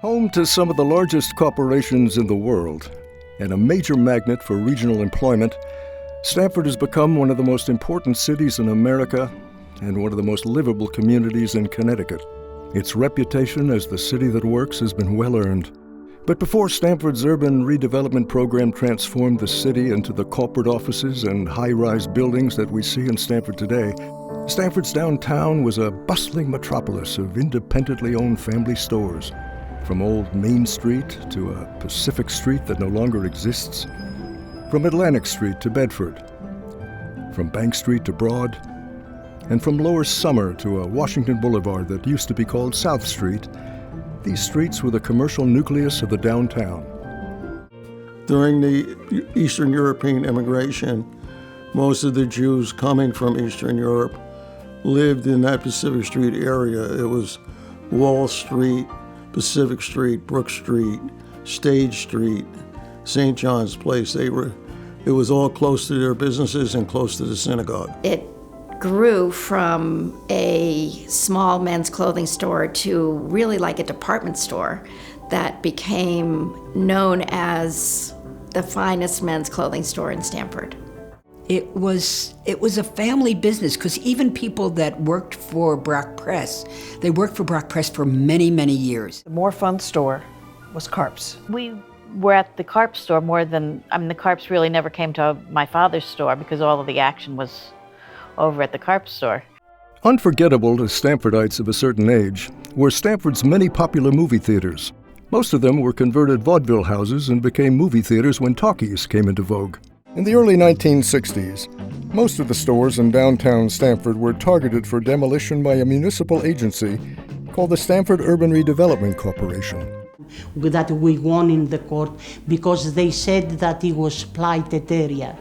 Home to some of the largest corporations in the world and a major magnet for regional employment, Stamford has become one of the most important cities in America and one of the most livable communities in Connecticut. Its reputation as the city that works has been well earned. But before Stamford's urban redevelopment program transformed the city into the corporate offices and high-rise buildings that we see in Stamford today, Stamford's downtown was a bustling metropolis of independently owned family stores. From old Main Street to a Pacific Street that no longer exists. From Atlantic Street to Bedford. From Bank Street to Broad. And from Lower Summer to a Washington Boulevard that used to be called South Street, these streets were the commercial nucleus of the downtown. During the Eastern European immigration, most of the Jews coming from Eastern Europe lived in that Pacific Street area. It was Wall Street, Pacific Street, Brook Street, Stage Street, St. John's Place. It was all close to their businesses and close to the synagogue. It grew from a small men's clothing store to really like a department store that became known as the finest men's clothing store in Stamford. It was a family business because even people that worked for Brock Press, they worked for Brock Press for many, many years. The more fun store was Carp's. We were at the Carp's store more than, the Carp's really never came to my father's store because all of the action was over at the Carp's store. Unforgettable to Stamfordites of a certain age were Stamford's many popular movie theaters. Most of them were converted vaudeville houses and became movie theaters when talkies came into vogue. In the early 1960s, most of the stores in downtown Stamford were targeted for demolition by a municipal agency called the Stamford Urban Redevelopment Corporation. That we won in the court because they said that it was blighted area.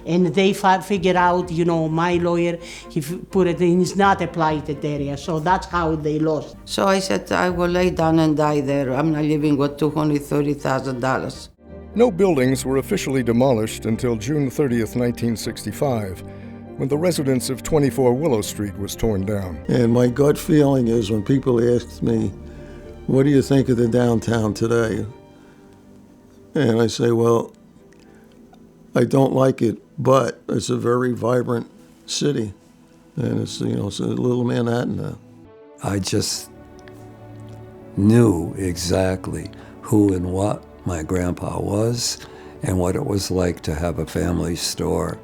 And they figured out, my lawyer, he put it in, it's not a blighted area, so that's how they lost. So I said, I will lay down and die there. I'm not living with $230,000. No buildings were officially demolished until June 30th, 1965, when the residence of 24 Willow Street was torn down. And my gut feeling is when people ask me, what do you think of the downtown today? And I say, well, I don't like it, but it's a very vibrant city. And it's, it's a little Manhattan now. I just knew exactly who and what my grandpa was and what it was like to have a family store.